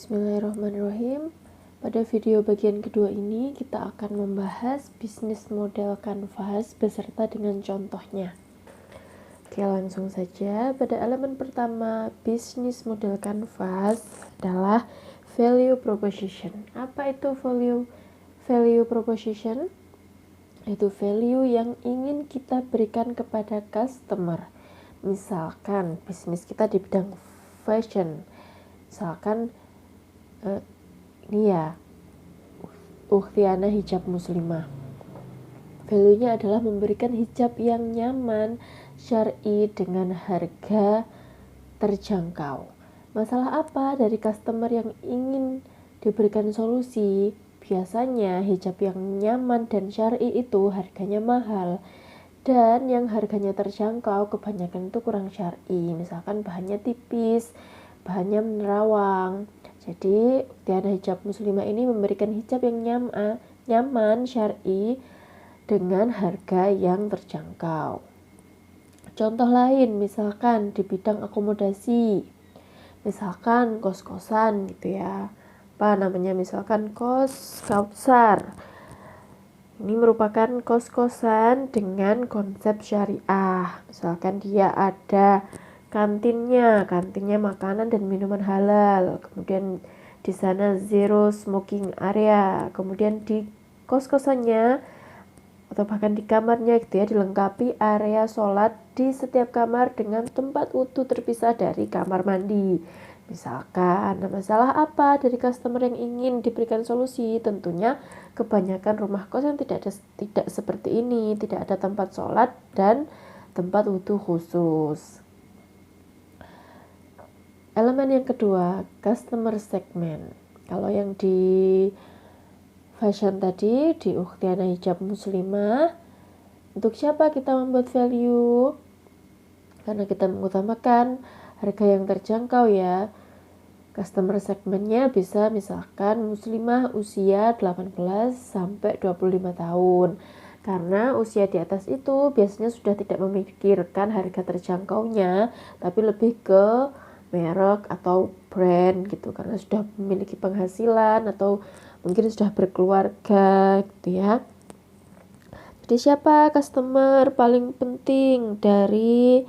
Bismillahirrahmanirrahim. Pada video bagian kedua ini kita akan membahas bisnis model kanvas beserta dengan contohnya. Oke, langsung saja. Pada elemen pertama, bisnis model kanvas adalah value proposition. Apa itu value proposition? Itu value yang ingin kita berikan kepada customer. Misalkan bisnis kita di bidang fashion, misalkan ini ya, Ukhtiana hijab muslimah. Value-nya adalah memberikan hijab yang nyaman, syar'i dengan harga terjangkau. Masalah apa dari customer yang ingin diberikan solusi? Biasanya hijab yang nyaman dan syar'i itu harganya mahal, dan yang harganya terjangkau kebanyakan itu kurang syar'i. Misalkan bahannya tipis, bahannya menerawang. Jadi Ukhtiana hijab muslimah ini memberikan hijab yang nyaman, syar'i dengan harga yang terjangkau. Contoh lain, misalkan di bidang akomodasi, misalkan kos-kosan gitu ya. Apa namanya, misalkan kos Kautsar. Ini merupakan kos-kosan dengan konsep syariah. Misalkan dia ada kantinnya makanan dan minuman halal. Kemudian di sana zero smoking area. Kemudian di kos-kosannya atau bahkan di kamarnya gitu ya, dilengkapi area sholat di setiap kamar dengan tempat wudhu terpisah dari kamar mandi. Misalkan, masalah apa dari customer yang ingin diberikan solusi? Tentunya kebanyakan rumah kos yang tidak seperti ini, tidak ada tempat sholat dan tempat wudhu khusus. Elemen yang kedua, customer segment. Kalau yang di fashion tadi, di Ukhtiana hijab muslimah, untuk siapa kita membuat value? Karena kita mengutamakan harga yang terjangkau ya. Customer segmentnya bisa misalkan muslimah usia 18 sampai 25 tahun. Karena usia di atas itu biasanya sudah tidak memikirkan harga terjangkaunya, tapi lebih ke merek atau brand gitu, karena sudah memiliki penghasilan atau mungkin sudah berkeluarga gitu ya. Jadi siapa customer paling penting dari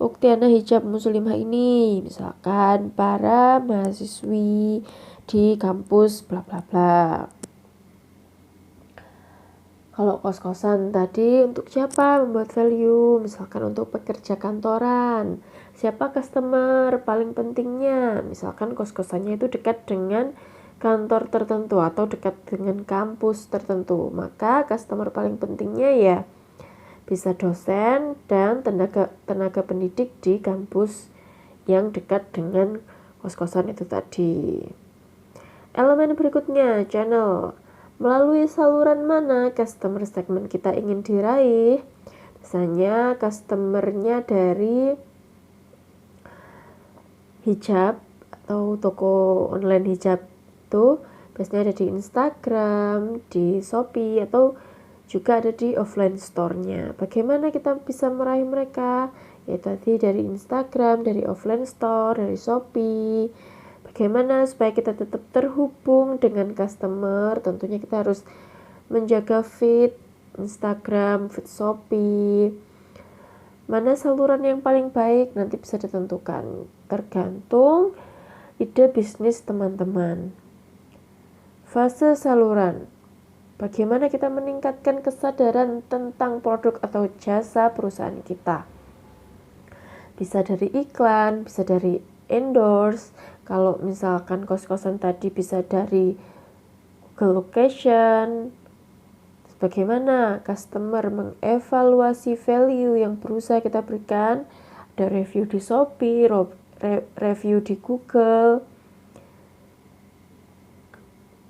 Ukhtiana hijab muslimah ini? Misalkan para mahasiswi di kampus bla bla bla. Kalau kos-kosan tadi untuk siapa membuat value? Misalkan untuk pekerja kantoran. Siapa customer paling pentingnya? Misalkan kos-kosannya itu dekat dengan kantor tertentu atau dekat dengan kampus tertentu. Maka customer paling pentingnya ya bisa dosen dan tenaga pendidik di kampus yang dekat dengan kos-kosan itu tadi. Elemen berikutnya, channel. Melalui saluran mana customer segment kita ingin diraih? Misalnya customernya dari hijab atau toko online hijab itu biasanya ada di Instagram, di Shopee, atau juga ada di offline store-nya. Bagaimana kita bisa meraih mereka? Ya tadi dari Instagram, dari offline store, dari Shopee. Bagaimana supaya kita tetap terhubung dengan customer? Tentunya kita harus menjaga feed Instagram, feed Shopee. Mana saluran yang paling baik nanti bisa ditentukan tergantung ide bisnis teman-teman. Fase saluran. Bagaimana kita meningkatkan kesadaran tentang produk atau jasa perusahaan kita? Bisa dari iklan, bisa dari endorse. Kalau misalkan kos-kosan tadi bisa dari Google Location. Bagaimana customer mengevaluasi value yang berusaha kita berikan? Ada review di Shopee, review di Google.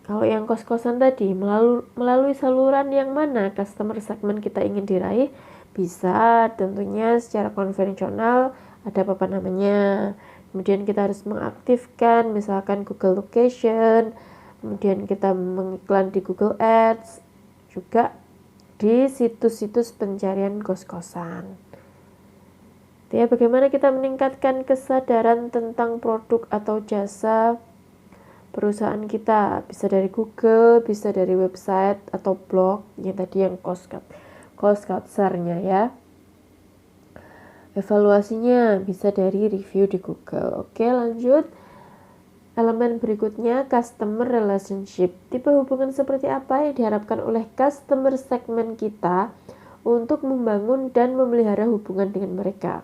Kalau yang kos-kosan tadi, melalui saluran yang mana customer segment kita ingin diraih? Bisa tentunya secara konvensional, ada apa namanya. Kemudian kita harus mengaktifkan misalkan Google Location, kemudian kita mengiklan di Google Ads, juga di situs-situs pencarian kos-kosan. Ya, bagaimana kita meningkatkan kesadaran tentang produk atau jasa perusahaan kita, bisa dari Google, bisa dari website atau blog yang tadi yang cost capture-nya ya. Evaluasinya bisa dari review di Google. Oke, lanjut. Elemen berikutnya, customer relationship. Tipe hubungan seperti apa yang diharapkan oleh customer segmen kita untuk membangun dan memelihara hubungan dengan mereka.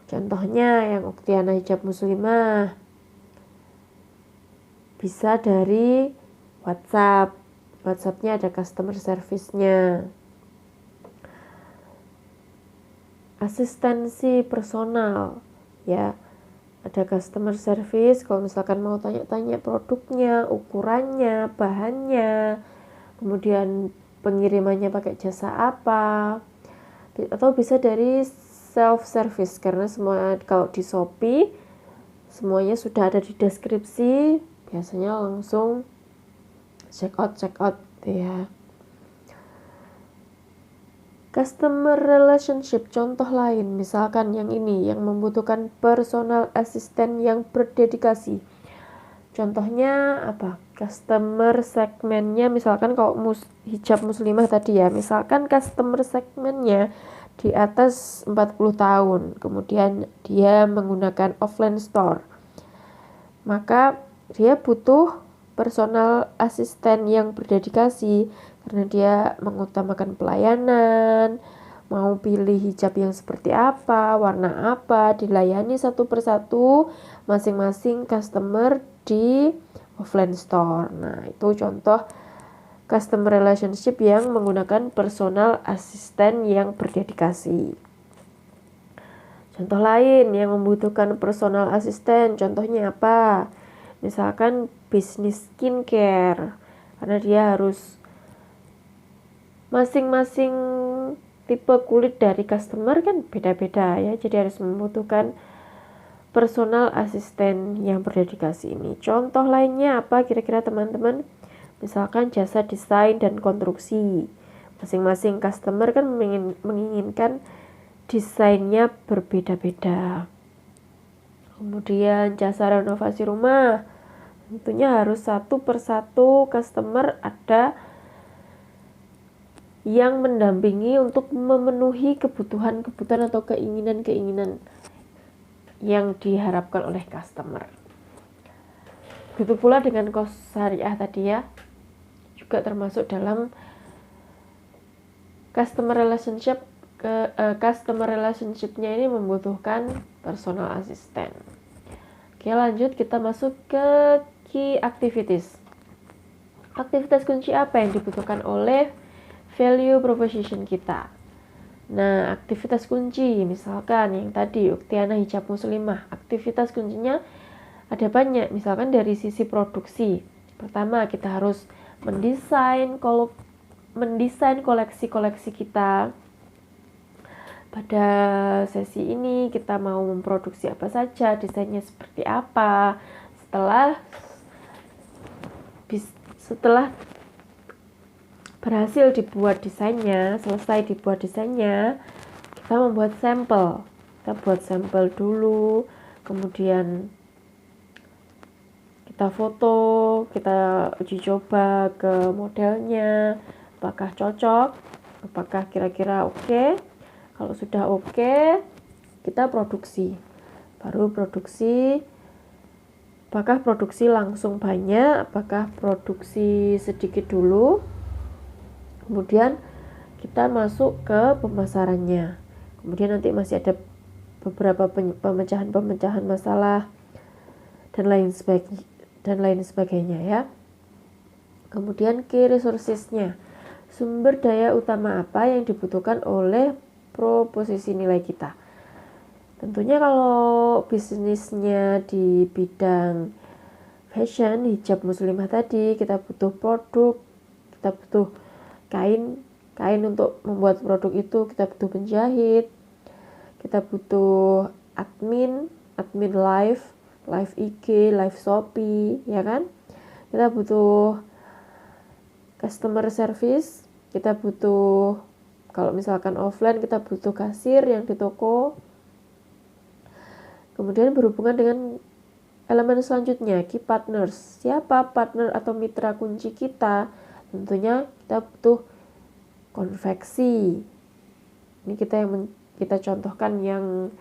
Contohnya yang Uktiana Hijab Muslimah, bisa dari WhatsApp. WhatsApp-nya ada customer service-nya. Asistensi personal, ya. Ada customer service kalau misalkan mau tanya-tanya produknya, ukurannya, bahannya, kemudian pengirimannya pakai jasa apa, atau bisa dari self service karena semua kalau di Shopee semuanya sudah ada di deskripsi, biasanya langsung check out ya. Customer relationship contoh lain, misalkan yang ini yang membutuhkan personal assistant yang berdedikasi. Contohnya apa? Customer segmennya misalkan kalau hijab muslimah tadi ya, misalkan customer segmennya di atas 40 tahun, kemudian dia menggunakan offline store, maka dia butuh personal assistant yang berdedikasi karena dia mengutamakan pelayanan, mau pilih hijab yang seperti apa, warna apa, dilayani satu persatu masing-masing customer di offline store. Nah, itu contoh customer relationship yang menggunakan personal assistant yang berdedikasi. Contoh lain yang membutuhkan personal assistant, contohnya apa? Misalkan bisnis skincare, karena dia harus masing-masing tipe kulit dari customer kan beda-beda ya, jadi harus membutuhkan personal assistant yang berdedikasi ini. Contoh lainnya apa kira-kira teman-teman? Misalkan jasa desain dan konstruksi, masing-masing customer kan menginginkan desainnya berbeda-beda. Kemudian jasa renovasi rumah, tentunya harus satu persatu customer ada yang mendampingi untuk memenuhi kebutuhan-kebutuhan atau keinginan-keinginan yang diharapkan oleh customer. Begitu pula dengan kos syariah tadi ya, juga termasuk dalam customer relationship. Customer relationship-nya ini membutuhkan personal assistant. Oke, lanjut kita masuk ke key activities. Aktivitas kunci apa yang dibutuhkan oleh value proposition kita? Nah, aktivitas kunci misalkan yang tadi Uktiana Hijab Muslimah, aktivitas kuncinya ada banyak. Misalkan dari sisi produksi, pertama kita harus mendesain koleksi-koleksi kita. Pada sesi ini kita mau memproduksi apa saja, desainnya seperti apa. Setelah berhasil dibuat desainnya, selesai dibuat desainnya, kita membuat sampel. Kita buat sampel dulu, kemudian kita foto, kita uji coba ke modelnya, apakah cocok, apakah kira-kira oke. Kalau sudah oke, kita produksi. Baru produksi, apakah produksi langsung banyak, apakah produksi sedikit dulu. Kemudian kita masuk ke pemasarannya. Kemudian nanti masih ada beberapa pemecahan masalah dan lain sebagainya ya. Kemudian key resources-nya. Sumber daya utama apa yang dibutuhkan oleh proposisi nilai kita. Tentunya kalau bisnisnya di bidang fashion, hijab muslimah tadi, kita butuh produk, kita butuh kain untuk membuat produk itu, kita butuh penjahit, kita butuh admin live IG, live Shopee, ya kan? Kita butuh customer service, kita butuh, kalau misalkan offline kita butuh kasir yang di toko. Kemudian berhubungan dengan elemen selanjutnya, key partners. Siapa partner atau mitra kunci kita? Tentunya kita butuh konveksi. Ini kita contohkan yang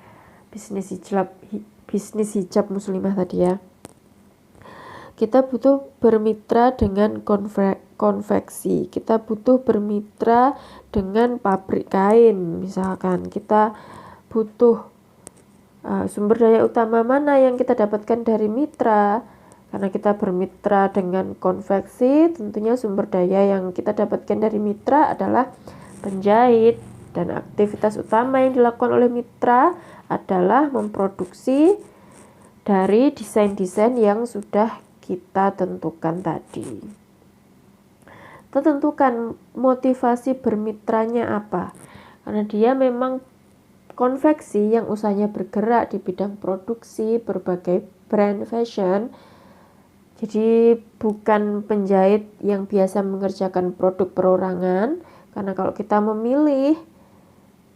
bisnis hijab muslimah tadi ya. Kita butuh bermitra dengan konveksi. Kita butuh bermitra dengan pabrik kain. Misalkan kita butuh sumber daya utama mana yang kita dapatkan dari mitra. Karena kita bermitra dengan konveksi, tentunya sumber daya yang kita dapatkan dari mitra adalah penjahit. Dan aktivitas utama yang dilakukan oleh mitra adalah memproduksi dari desain-desain yang sudah kita tentukan tadi. Kita tentukan motivasi bermitranya apa. Karena dia memang konveksi yang usahanya bergerak di bidang produksi berbagai brand fashion. Jadi bukan penjahit yang biasa mengerjakan produk perorangan, karena kalau kita memilih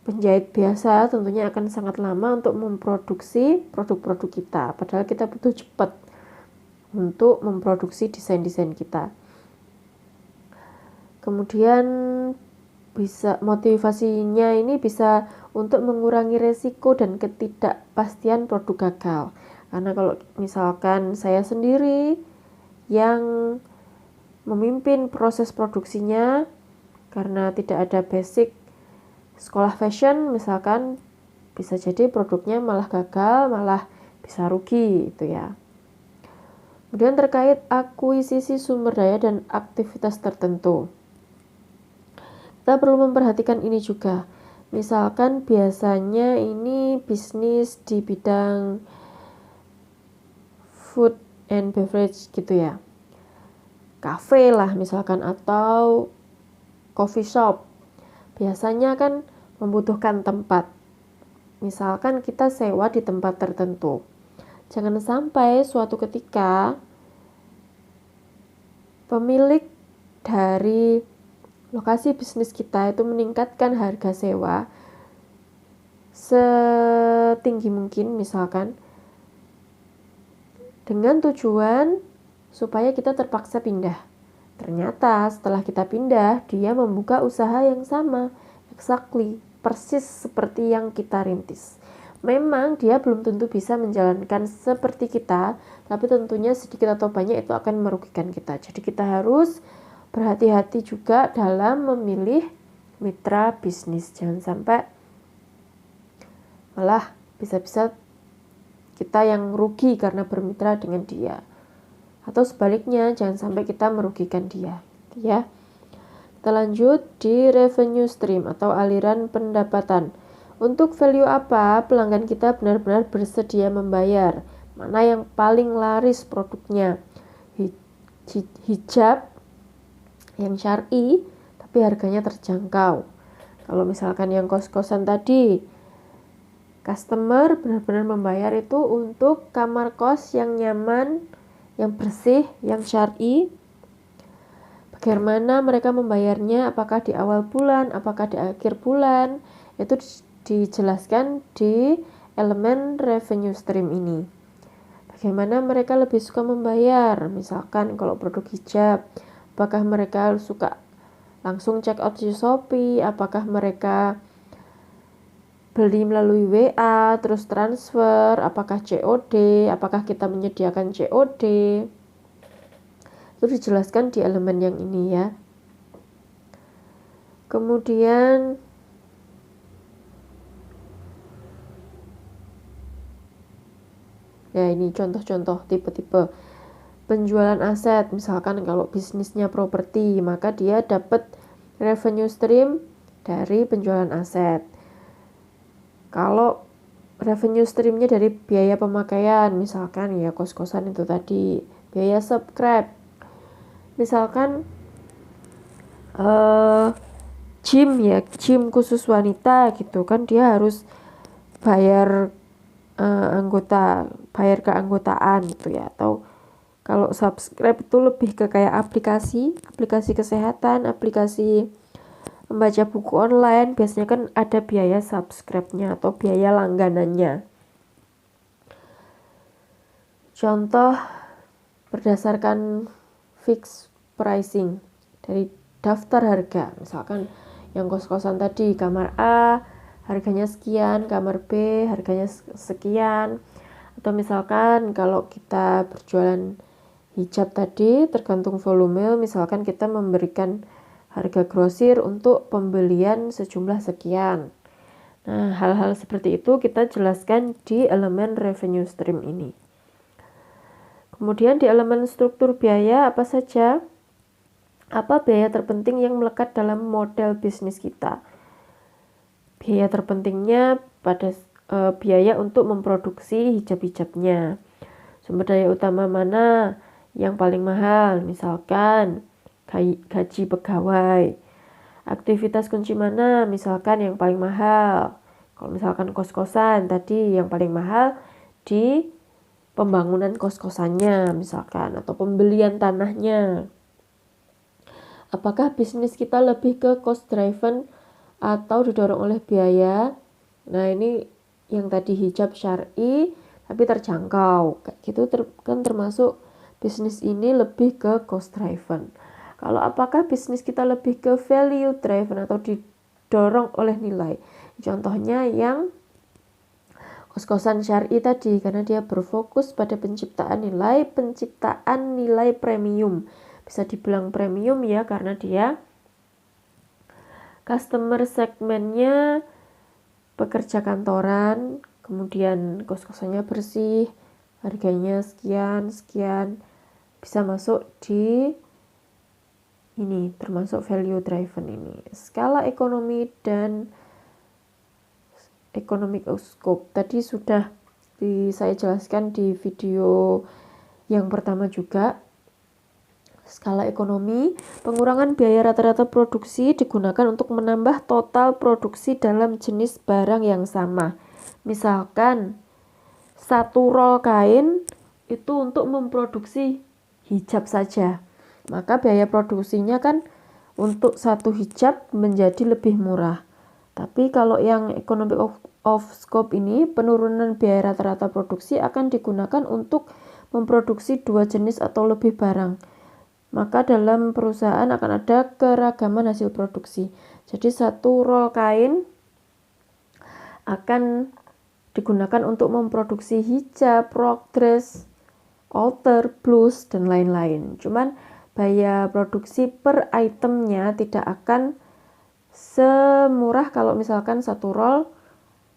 penjahit biasa tentunya akan sangat lama untuk memproduksi produk-produk kita, padahal kita butuh cepat untuk memproduksi desain-desain kita. Kemudian motivasinya ini bisa untuk mengurangi resiko dan ketidakpastian produk gagal. Karena kalau misalkan saya sendiri yang memimpin proses produksinya karena tidak ada basic sekolah fashion, misalkan bisa jadi produknya malah gagal, malah bisa rugi itu ya. Kemudian terkait akuisisi sumber daya dan aktivitas tertentu, kita perlu memperhatikan ini juga. Misalkan biasanya ini bisnis di bidang food and beverage gitu ya, cafe lah misalkan, atau coffee shop. Biasanya kan membutuhkan tempat. Misalkan kita sewa di tempat tertentu. Jangan sampai suatu ketika pemilik dari lokasi bisnis kita itu meningkatkan harga sewa setinggi mungkin misalkan, dengan tujuan supaya kita terpaksa pindah. Ternyata setelah kita pindah, dia membuka usaha yang sama, exactly, persis seperti yang kita rintis. Memang dia belum tentu bisa menjalankan seperti kita, tapi tentunya sedikit atau banyak itu akan merugikan kita. Jadi kita harus berhati-hati juga dalam memilih mitra bisnis. Jangan sampai malah bisa-bisa kita yang rugi karena bermitra dengan dia, atau sebaliknya jangan sampai kita merugikan dia ya. Kita lanjut di revenue stream atau aliran pendapatan. Untuk value apa pelanggan kita benar-benar bersedia membayar, mana yang paling laris produknya, hijab yang syar'i tapi harganya terjangkau. Kalau misalkan yang kos-kosan tadi, customer benar-benar membayar itu untuk kamar kos yang nyaman, yang bersih, yang syar'i. Bagaimana mereka membayarnya, apakah di awal bulan, apakah di akhir bulan, itu dijelaskan di elemen revenue stream ini. Bagaimana mereka lebih suka membayar, misalkan kalau produk hijab, apakah mereka suka langsung check out di Shopee, apakah mereka beli melalui WA, terus transfer, apakah COD, apakah kita menyediakan COD. Itu dijelaskan di elemen yang ini ya. Kemudian ya ini contoh-contoh tipe-tipe penjualan aset. Misalkan kalau bisnisnya properti, maka dia dapat revenue stream dari penjualan aset. Kalau revenue streamnya dari biaya pemakaian, misalkan ya kos-kosan itu tadi, biaya subscribe, misalkan gym khusus wanita gitu kan, dia harus bayar bayar keanggotaan gitu ya. Atau kalau subscribe itu lebih ke kayak aplikasi kesehatan, aplikasi membaca buku online, biasanya kan ada biaya subscribe-nya atau biaya langganannya. Contoh berdasarkan fixed pricing dari daftar harga. Misalkan yang kos-kosan tadi, kamar A harganya sekian, kamar B harganya sekian. Atau misalkan kalau kita berjualan hijab tadi, tergantung volume, misalkan kita memberikan harga grosir untuk pembelian sejumlah sekian. Nah, hal-hal seperti itu kita jelaskan di elemen revenue stream ini. Kemudian di elemen struktur biaya apa saja? Apa biaya terpenting yang melekat dalam model bisnis kita? Biaya terpentingnya pada biaya untuk memproduksi hijab-hijabnya. Sumber daya utama mana yang paling mahal? Misalkan gaji pegawai. Aktivitas kunci mana? Misalkan yang paling mahal. Kalau misalkan kos-kosan tadi yang paling mahal di pembangunan kos-kosannya misalkan, atau pembelian tanahnya. Apakah bisnis kita lebih ke cost driven atau didorong oleh biaya? Nah, ini yang tadi hijab syar'i tapi terjangkau. Kayak gitu kan termasuk bisnis ini lebih ke cost driven. Kalau apakah bisnis kita lebih ke value driven atau didorong oleh nilai? Contohnya yang kos-kosan syar'i tadi, karena dia berfokus pada penciptaan nilai premium. Bisa dibilang premium ya, karena dia customer segmennya pekerja kantoran, kemudian kos-kosannya bersih, harganya sekian, bisa masuk di ini, termasuk value driven ini. Skala ekonomi dan economic scope tadi sudah saya jelaskan di video yang pertama juga. Skala ekonomi, pengurangan biaya rata-rata produksi digunakan untuk menambah total produksi dalam jenis barang yang sama. Misalkan satu rol kain itu untuk memproduksi hijab saja, maka biaya produksinya kan untuk satu hijab menjadi lebih murah. Tapi kalau yang economic of scope ini, penurunan biaya rata-rata produksi akan digunakan untuk memproduksi dua jenis atau lebih barang. Maka dalam perusahaan akan ada keragaman hasil produksi. Jadi satu rol kain akan digunakan untuk memproduksi hijab, rok, dress, outer, blus, dan lain-lain. Cuman biaya produksi per itemnya tidak akan semurah kalau misalkan satu rol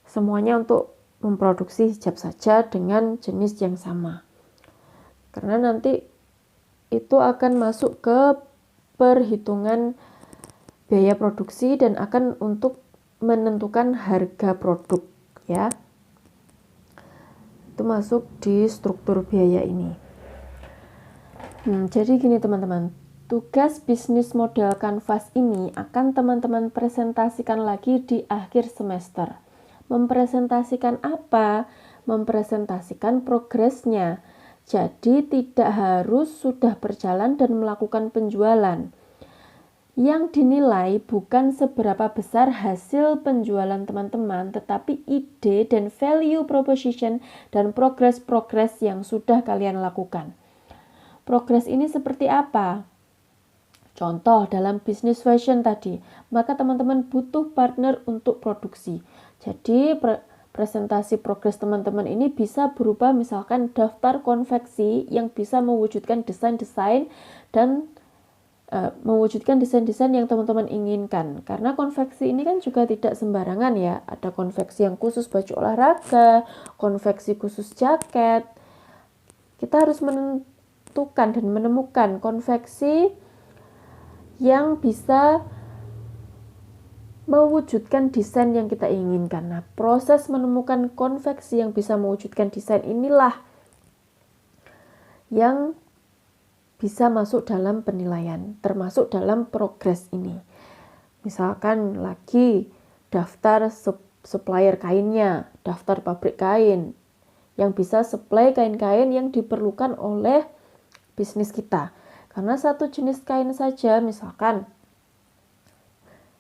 semuanya untuk memproduksi hijab saja dengan jenis yang sama. Karena nanti itu akan masuk ke perhitungan biaya produksi dan akan untuk menentukan harga produk ya. Itu masuk di struktur biaya ini. Jadi gini teman-teman, tugas bisnis model Canvas ini akan teman-teman presentasikan lagi di akhir semester. Mempresentasikan apa? Mempresentasikan progresnya. Jadi tidak harus sudah berjalan dan melakukan penjualan. Yang dinilai bukan seberapa besar hasil penjualan teman-teman, tetapi ide dan value proposition dan progres-progres yang sudah kalian lakukan. Progres ini seperti apa? Contoh dalam bisnis fashion tadi, maka teman-teman butuh partner untuk produksi. Jadi presentasi progres teman-teman ini bisa berupa misalkan daftar konveksi yang bisa mewujudkan desain-desain dan mewujudkan desain-desain yang teman-teman inginkan. Karena konveksi ini kan juga tidak sembarangan ya. Ada konveksi yang khusus baju olahraga, konveksi khusus jaket. Kita harus menentukan dan menemukan konveksi yang bisa mewujudkan desain yang kita inginkan. Nah, proses menemukan konveksi yang bisa mewujudkan desain inilah yang bisa masuk dalam penilaian, termasuk dalam progres ini. Misalkan lagi daftar supplier kainnya, daftar pabrik kain yang bisa supply kain-kain yang diperlukan oleh bisnis kita. Karena satu jenis kain saja, misalkan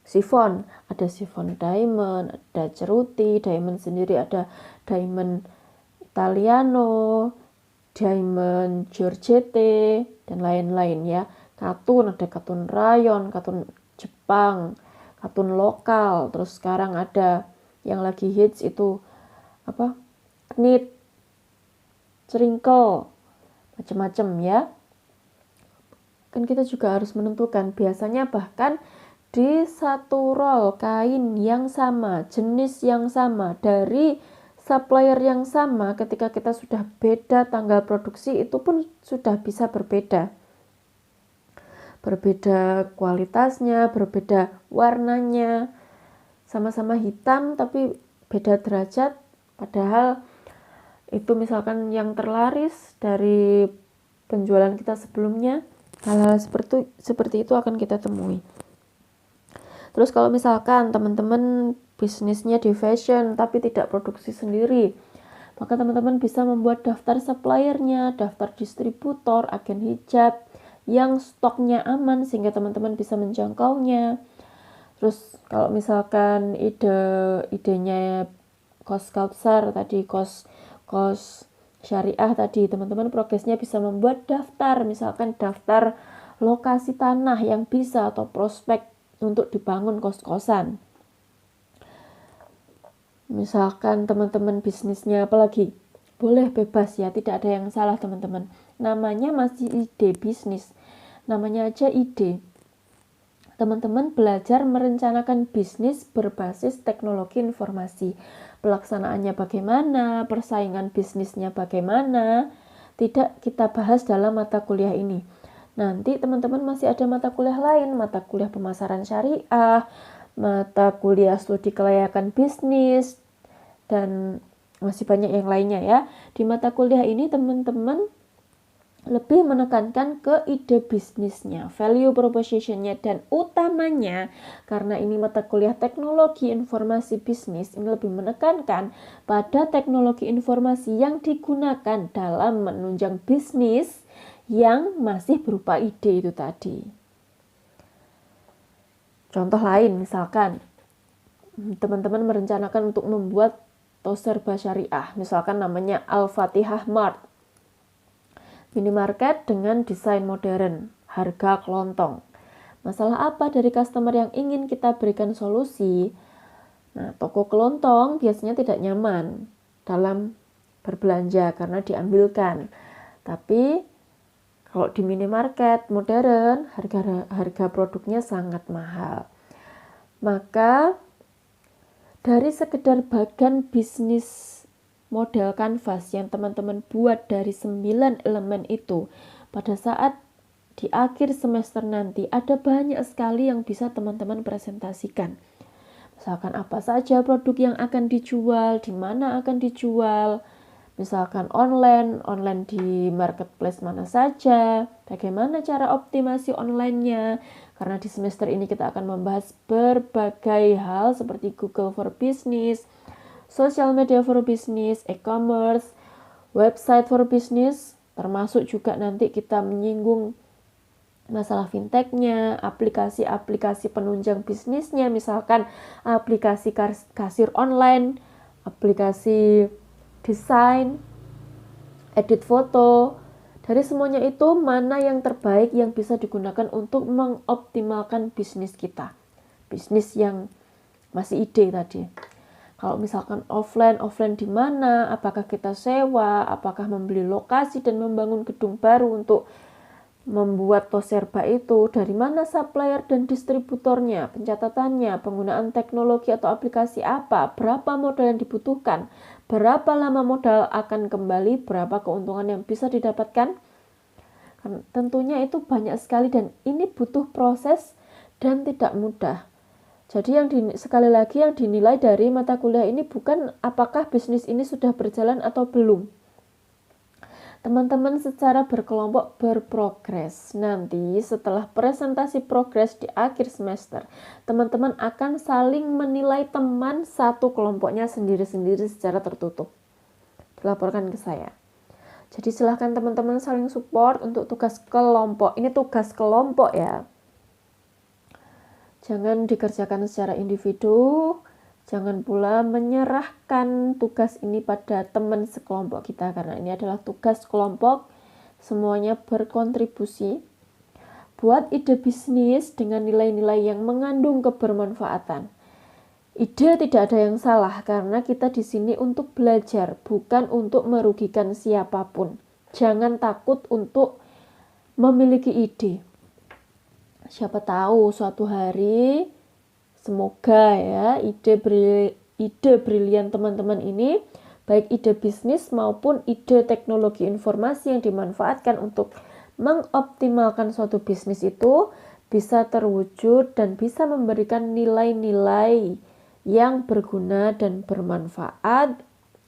chiffon, ada chiffon diamond, ada ceruti, diamond sendiri ada diamond Italiano, Diamond, Georgette, dan lain-lain ya. Katun, ada katun rayon, katun Jepang, katun lokal. Terus sekarang ada yang lagi hits itu apa? Knit, crinkle, macam-macam ya. Kan kita juga harus menentukan, biasanya bahkan di satu roll kain yang sama, jenis yang sama, dari supplier yang sama, ketika kita sudah beda tanggal produksi, itu pun sudah bisa berbeda kualitasnya, berbeda warnanya, sama-sama hitam tapi beda derajat, padahal itu misalkan yang terlaris dari penjualan kita sebelumnya. Hal-hal seperti itu akan kita temui. Terus kalau misalkan teman-teman bisnisnya di fashion tapi tidak produksi sendiri, maka teman-teman bisa membuat daftar suppliernya, daftar distributor, agen hijab yang stoknya aman sehingga teman-teman bisa menjangkaunya. Terus kalau misalkan idenya kos Kausar tadi, kos syariah tadi, teman-teman progresnya bisa membuat daftar, misalkan daftar lokasi tanah yang bisa atau prospek untuk dibangun kos-kosan. Misalkan teman-teman bisnisnya apalagi, boleh bebas ya, tidak ada yang salah teman-teman. Namanya masih ide bisnis, namanya aja ide. Teman-teman belajar merencanakan bisnis berbasis teknologi informasi. Pelaksanaannya bagaimana, persaingan bisnisnya bagaimana, tidak kita bahas dalam mata kuliah ini. Nanti teman-teman masih ada mata kuliah lain, mata kuliah pemasaran syariah, mata kuliah studi kelayakan bisnis, dan masih banyak yang lainnya ya. Di mata kuliah ini teman-teman lebih menekankan ke ide bisnisnya, value propositionnya, dan utamanya karena ini mata kuliah teknologi informasi bisnis, ini lebih menekankan pada teknologi informasi yang digunakan dalam menunjang bisnis yang masih berupa ide itu tadi. Contoh lain, misalkan teman-teman merencanakan untuk membuat tos serba syariah, misalkan namanya Al-Fatihah Mart, minimarket dengan desain modern, harga kelontong. Masalah apa dari customer yang ingin kita berikan solusi? Nah, toko kelontong biasanya tidak nyaman dalam berbelanja karena diambilkan. Tapi kalau di minimarket modern, harga produknya sangat mahal. Maka dari sekedar bagan bisnis model kanvas yang teman-teman buat dari 9 elemen itu, pada saat di akhir semester nanti ada banyak sekali yang bisa teman-teman presentasikan. Misalkan apa saja produk yang akan dijual, di mana akan dijual, misalkan online di marketplace mana saja, bagaimana cara optimasi online-nya, karena di semester ini kita akan membahas berbagai hal seperti Google for Business, social media for business, e-commerce, website for business, termasuk juga nanti kita menyinggung masalah fintechnya, aplikasi-aplikasi penunjang bisnisnya, misalkan aplikasi kasir online, aplikasi desain, edit foto. Dari semuanya itu mana yang terbaik yang bisa digunakan untuk mengoptimalkan bisnis kita, bisnis yang masih ide tadi. Kalau misalkan offline di mana, apakah kita sewa, apakah membeli lokasi dan membangun gedung baru untuk membuat tos serba itu, dari mana supplier dan distributornya, pencatatannya, penggunaan teknologi atau aplikasi apa, berapa modal yang dibutuhkan, berapa lama modal akan kembali, berapa keuntungan yang bisa didapatkan. Tentunya itu banyak sekali dan ini butuh proses dan tidak mudah. Jadi sekali lagi yang dinilai dari mata kuliah ini bukan apakah bisnis ini sudah berjalan atau belum. Teman-teman secara berkelompok berprogres. Nanti setelah presentasi progres di akhir semester, teman-teman akan saling menilai teman satu kelompoknya sendiri-sendiri secara tertutup. Dilaporkan ke saya. Jadi silahkan teman-teman saling support untuk tugas kelompok. Ini tugas kelompok ya. Jangan dikerjakan secara individu, Jangan pula menyerahkan tugas ini pada teman sekelompok kita, karena ini adalah tugas kelompok, semuanya berkontribusi. Buat ide bisnis dengan nilai-nilai yang mengandung kebermanfaatan. Ide tidak ada yang salah, karena kita di sini untuk belajar, bukan untuk merugikan siapapun. Jangan takut untuk memiliki ide. Siapa tahu suatu hari, semoga ya, ide brilian teman-teman ini, baik ide bisnis maupun ide teknologi informasi yang dimanfaatkan untuk mengoptimalkan suatu bisnis itu bisa terwujud dan bisa memberikan nilai-nilai yang berguna dan bermanfaat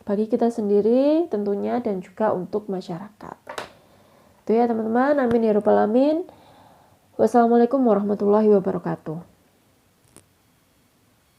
bagi kita sendiri tentunya dan juga untuk masyarakat. Itu ya teman-teman, amin ya rabbal alamin. Wassalamualaikum warahmatullahi wabarakatuh.